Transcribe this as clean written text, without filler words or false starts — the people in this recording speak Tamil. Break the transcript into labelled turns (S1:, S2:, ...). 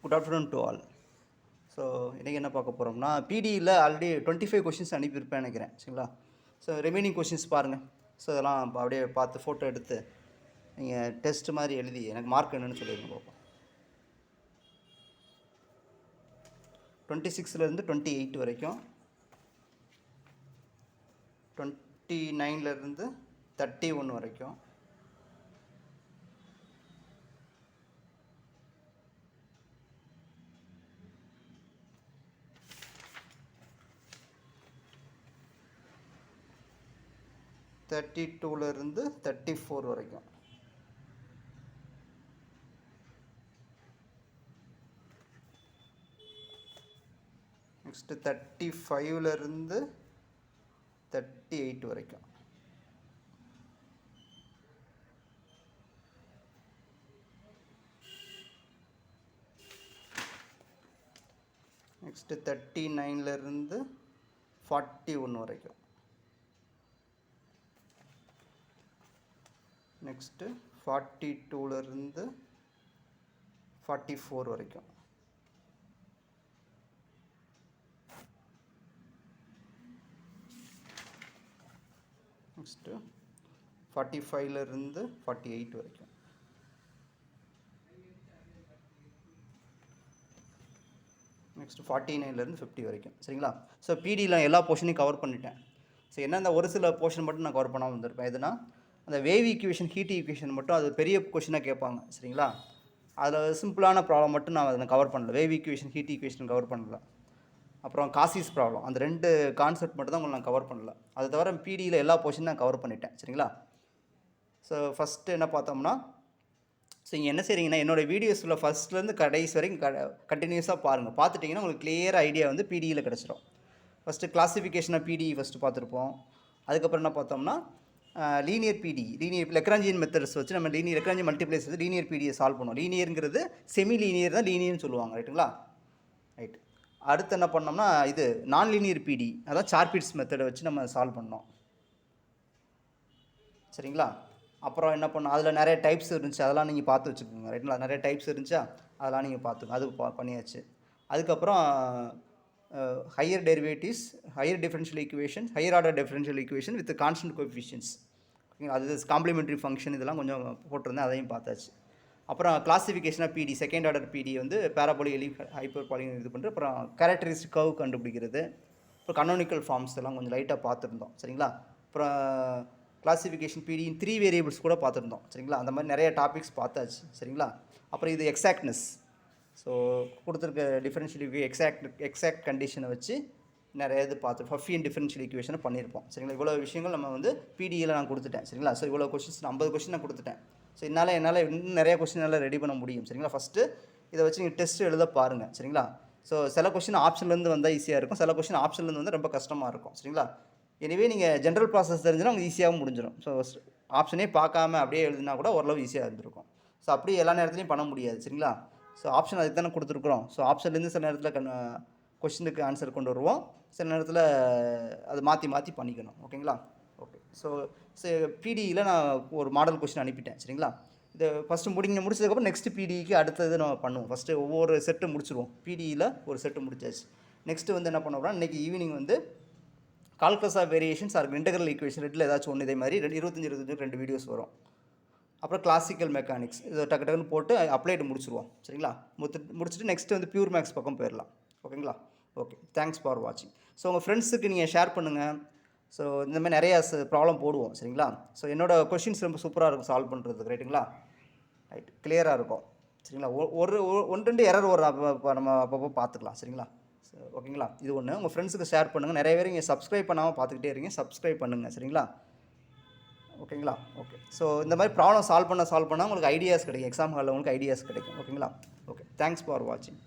S1: Good afternoon to all. So இன்றைக்கி என்ன பார்க்க போகிறோம்னா, பிடியில் ஆல்ரெடி 25 கொஷின்ஸ் அனுப்பியிருப்பேன் நினைக்கிறேன். சரிங்களா? ஸோ ரிமைனிங் கொஷின்ஸ் பாருங்கள். ஸோ இதெல்லாம் அப்படியே பார்த்து ஃபோட்டோ எடுத்து நீங்கள் டெஸ்ட் மாதிரி எழுதி எனக்கு மார்க் என்னன்னு சொல்லிடுங்க பார்ப்போம். 26லேருந்து 28 வரைக்கும், 29லேருந்து 31 வரைக்கும், 32லேருந்து 34 வரைக்கும், நெக்ஸ்ட்டு 35லேருந்து 38 வரைக்கும், நெக்ஸ்ட்டு 39லேருந்து 41 வரைக்கும், நெக்ஸ்ட்டு 42லேருந்து 44 வரைக்கும், நெக்ஸ்ட்டு 45லேருந்து 48 வரைக்கும், நெக்ஸ்ட்டு 49லேருந்து 50 வரைக்கும். சரிங்களா? ஸோ பிடியில் எல்லா போர்ஷனையும் கவர் பண்ணிட்டேன். ஸோ என்னென்ன ஒரு சில போர்ஷன் மட்டும் நான் கவர் பண்ணாமல் வந்திருப்பேன். எதுனா அந்த வேவ் ஈக்குவேஷன், ஹீட் ஈக்குவேஷன் மட்டும் அது பெரிய கொஷினாக கேட்பாங்க. சரிங்களா? அதில் சிம்பிளான ப்ராப்ளம் மட்டும் நான் அதை கவர் பண்ணல. Wave equation, heat equation cover பண்ணல. அப்புறம் காசிஸ் ப்ராப்ளம், அந்த 2 கான்செப்ட் மட்டும் தான் உங்களுக்கு நான் கவர் பண்ணல. அதை தவிர பிடியில் எல்லா போர்ஷனும் நான் கவர் பண்ணிட்டேன். சரிங்களா? ஸோ ஃபஸ்ட்டு என்ன பார்த்தோம்னா, ஸோ நீங்கள் என்ன செய்கிறீங்கன்னா, என்னோடய வீடியோஸில் ஃபஸ்ட்லேருந்து கடைசி வரைக்கும் கண்டினியூஸாக பாருங்கள். பார்த்துட்டிங்கன்னா உங்களுக்கு கிளியர் ஐடியா வந்து பிடியில் கிடச்சிரும். ஃபஸ்ட்டு கிளாஸிஃபிகேஷனாக பிடி ஃபஸ்ட்டு பார்த்துருப்போம். அதுக்கப்புறம் என்ன பார்த்தோம்னா, லீனியர் பிடி, லெக்ராஞ்சியன் மெத்தட்ஸ் வச்சு நம்ம லெக்ராஞ்சியன் மல்டிப்ளைஸ் வச்சு லீனியர் பிடியை சால்வ் பண்ணுவோம். லீனியருங்கிறது செமி லீனியர் தான் லீனியர்னு சொல்லுவாங்க. ரைட்டுங்களா? ரைட். அடுத்து என்ன பண்ணோம்னா, இது நான் லீனியர் பிடி, அதான் சார்பிட்ஸ் மெத்தடை வச்சு நம்ம சால்வ் பண்ணோம். சரிங்களா? அப்புறம் என்ன பண்ணோம், அதில் நிறைய டைப்ஸ் இருந்துச்சு, அதெல்லாம் நீங்கள் பார்த்து வச்சுக்கோங்க. ரைட்டுங்களா? நிறைய டைப்ஸ் இருந்துச்சா, அதெல்லாம் நீங்கள் பார்த்துக்கோங்க. அது பண்ணியாச்சு. அதுக்கப்புறம் higher derivatives, higher differential equation, higher order differential equation with constant coefficients. ஓகேங்களா? அது காம்ப்ளிமெண்ட்ரி ஃபங்க்ஷன், இதெல்லாம் கொஞ்சம் போட்டிருந்தேன், அதையும் பார்த்தாச்சு. அப்புறம் கிளாஸிஃபிகேஷனாக பிடி, செகண்ட் ஆர்டர் பிடி வந்து பேராபோலிக், எலிப்ஸ், ஹைப்பர்போலிக் இது பண்ணுறது. அப்புறம் கேரக்டரிஸ்டிக் கர்வ் கண்டுபிடிக்கிறது. அப்புறம் கனோனிக்கல் ஃபார்ம்ஸ் எல்லாம் கொஞ்சம் லைட்டாக பார்த்துருந்தோம். சரிங்களா? அப்புறம் கிளாஸிஃபிகேஷன் பிடியின் 3 வேரியபிள்ஸ் கூட பார்த்துருந்தோம். சரிங்களா? அந்த மாதிரி நிறைய டாபிக்ஸ் பார்த்தாச்சு. சரிங்களா? அப்புறம் இது எக்ஸாக்ட்னஸ். ஸோ கொடுத்துருக்க டிஃபரன்ஷியல் எக்ஸாக்ட் கண்டிஷனை வச்சு நிறைய இது பார்த்து ஃபஃபியன் டிஃபரன்ஷியல் ஈக்குவேஷனை பண்ணியிருப்போம். சரிங்களா? இவ்வளோ விஷயங்கள் நம்ம வந்து பிடியில் நான் கொடுத்துட்டேன். சரிங்களா? ஸோ இவ்வளோ கொஷின்ஸ் 50 கொஷின் நான் கொடுத்துட்டேன். ஸோ என்னால் இன்னும் நிறைய கொஷின் எல்லாம் ரெடி பண்ண முடியும். சரிங்களா? ஃபஸ்ட்டு இதை வச்சு நீங்கள் டெஸ்ட் எழுத பாருங்கள். சரிங்களா? ஸோ சில கொஷின் ஆப்ஷன்லேருந்து வந்தால் ஈஸியாக இருக்கும், சில கொஷின் ஆப்ஷன்லேருந்து வந்து ரொம்ப கஷ்டமாக இருக்கும். சரிங்களா? எனவே நீங்கள் ஜென்ரல் ப்ராசஸ் தெரிஞ்சுன்னா உங்களுக்கு ஈஸியாகவும் முடிஞ்சிடும். ஸோ ஆப்ஷனே பார்க்காம அப்படியே எழுதினா கூட ஓரளவு ஈஸியாக இருந்திருக்கும். ஸோ அப்படியே எல்லா நேரத்துலையும் பண்ண முடியாது. சரிங்களா? ஸோ ஆப்ஷன் அதுக்கு தானே கொடுத்துருக்குறோம். ஸோ ஆப்ஷன்லேருந்து சில நேரத்தில் கொஷினுக்கு ஆன்சர் கொண்டு வருவோம், சில நேரத்தில் அது மாற்றி பண்ணிக்கணும். ஓகேங்களா? ஓகே. ஸோ பிடியில் நான் ஒரு மாடல் கொஷின் அனுப்பிட்டேன். சரிங்களா? இதை ஃபஸ்ட்டு முடிச்சதுக்கப்புறம் நெக்ஸ்ட்டு பிடிக்கு அடுத்தது நம்ம பண்ணுவோம். ஃபஸ்ட்டு ஒவ்வொரு செட்டு முடிச்சிடுவோம். பிடியில் ஒரு செட்டு முடிச்சாச்சு. நெக்ஸ்ட்டு வந்து என்ன பண்ணுவோம்னா, இன்றைக்கி ஈவினிங் வந்து calculus of variations or integral equation 2ல் ஏதாச்சும் ஒன்று இதே மாதிரி 25 2 வீடியோஸ் வரும். அப்புறம் கிளாசிக்கல் மெக்கானிக்ஸ் இதை டக்குன்னு போட்டு அப்ளைடு முடிச்சிடுவோம். சரிங்களா? முடிச்சுட்டு நெக்ஸ்ட்டு வந்து பியூர் மேக்ஸ் பக்கம் போயிடலாம். ஓகேங்களா? ஓகே. தேங்க்ஸ் ஃபார் வாட்சிங். ஸோ உங்கள் ஃப்ரெண்ட்ஸுக்கு நீங்கள் ஷேர் பண்ணுங்கள். ஸோ இந்த மாதிரி நிறையா ப்ராப்ளம் போடுவோம். சரிங்களா? ஸோ என்னோடய கொஷின்ஸ் ரொம்ப சூப்பராக இருக்கும் சால்வ் பண்ணுறதுக்கு. ரைட்டுங்களா? ரைட். கிளியராக இருக்கும். சரிங்களா? ஒரு 1-2 எரர் ஒரு நம்ம அப்பப்போ பார்த்துக்கலாம். சரிங்களா? ஓகேங்களா? இது ஒன்று. உங்கள் ஃப்ரெண்ட்ஸுக்கு ஷேர் பண்ணுங்கள். நிறைய பேர் இங்கே சப்ஸ்கிரைப் பண்ணாமல் பார்த்துக்கிட்டே இருங்க. சப்ஸ்கிரைப் பண்ணுங்கள். சரிங்களா? ஓகேங்களா? ஓகே. ஸோ இந்த மாதிரி ப்ராப்ளம் சால்வ் பண்ண உங்களுக்கு ஐடியாஸ் கிடைக்கும். எக்ஸாம் ஹாலில் உங்களுக்கு ஐடியாஸ் கிடைக்கும். ஓகேங்களா? ஓகே. தேங்க்ஸ் ஃபார் வாட்சிங்.